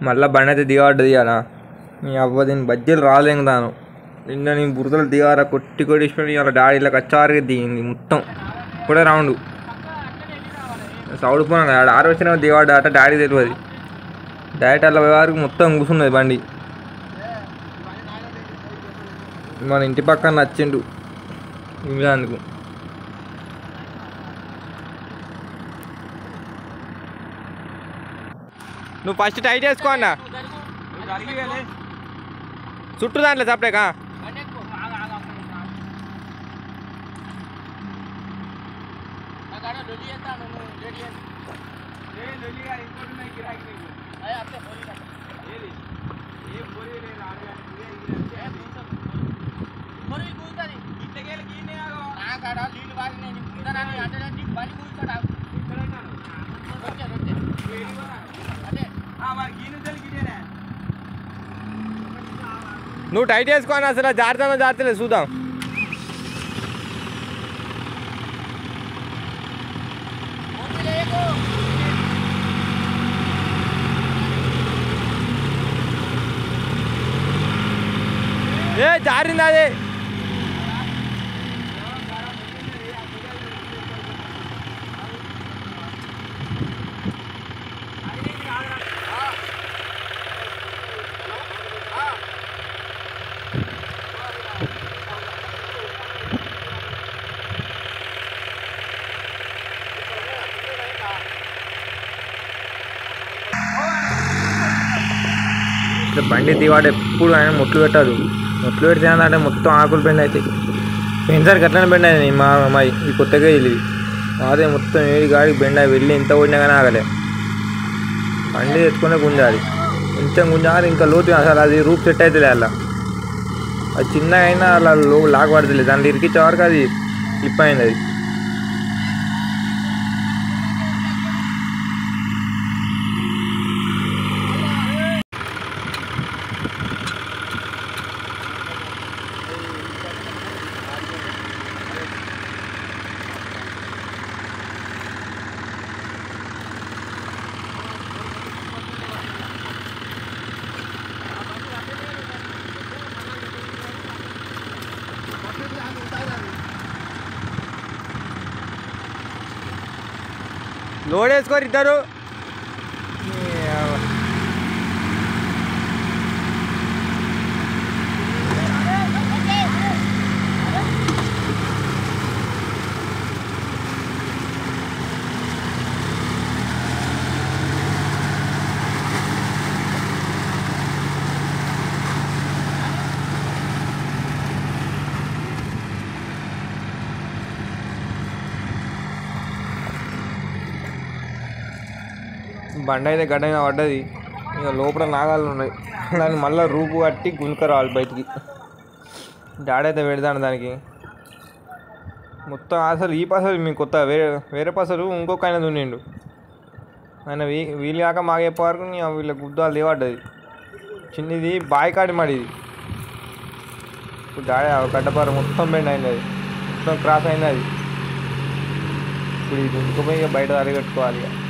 మళ్ళీ బండి అయితే దిగబడ్డది అలా నీ అవ్వ దీని బజ్జీలు రాలేంగుతాను నిన్న నేను బురదలు దిగారా కొట్టి కొట్టించుకొని అలా డాడీలో కచ్చారుగా దిగింది మొత్తం ఇప్పుడే రౌండ్ సౌడు పోయినా కదా ఆరు వచ్చిన దిగబడ్డా అట డాడీ తెలియదు డైరెక్ట్ అలా వరకు మొత్తం కూర్చున్నది బండి మన ఇంటి పక్కన నచ్చిండు అందుకు నువ్వు ఫస్ట్ టైట్ వేసుకో అన్న చుట్టూ దాంట్లో సపరేకా నువ్వు టైట్ వేసుకోని అసలు జాగ్రత్తలేదు చూద్దాం ఏ జారింది అదే బండి దివాడు ఎప్పుడు ఆయన ముట్లు పెట్టదు ముట్లు పెడితే అంటే మొత్తం ఆకులు బెండ్ అవుతాయి పోయినసారికి అట్లనే బెండ్ అయింది మా అమ్మాయి ఈ కొత్తగా వెళ్ళింది అదే మొత్తం ఏడి గాడికి బెండ్ అయి వెళ్ళి ఎంత కొట్టినా కానీ ఆగలే బండి తెచ్చుకునే గుంజాలి కొంచెం గుంజాలి ఇంకా లోతు అసలు అది రూప్ సెట్ అవుతుంది అలా అది చిన్నగా అయినా అలా లాక్ పడతలేదు దాంట్లో ఇరికిచ్చే వరకు అది స్లిప్ అయింది అది లోడ్ వేసుకోరు ఇద్దరు బండి అయితే గడ్డగా పడ్డది ఇక లోపల నాగాలు ఉన్నాయి దాన్ని మళ్ళీ రూపు కట్టి గుంజుకరావాలి బయటికి డాడీ అయితే పెడతాను దానికి మొత్తం అసలు ఈ పసలు మీకు కొత్త వేరే పసలు ఇంకొక ఆయన దున్నిండు ఆయన వీలు కాక మాకు చెప్పే వరకు వీళ్ళ గుద్దాలు దేవడ్డది చిన్నది బాయికాడి మడిది ఇప్పుడు డాడీ గడ్డపార మొత్తం బెండ్ అయింది అది మొత్తం క్రాస్ అయింది అది ఇప్పుడు ఇది గుంజుకుపోయి ఇక బయట అరగట్టుకోవాలి ఇక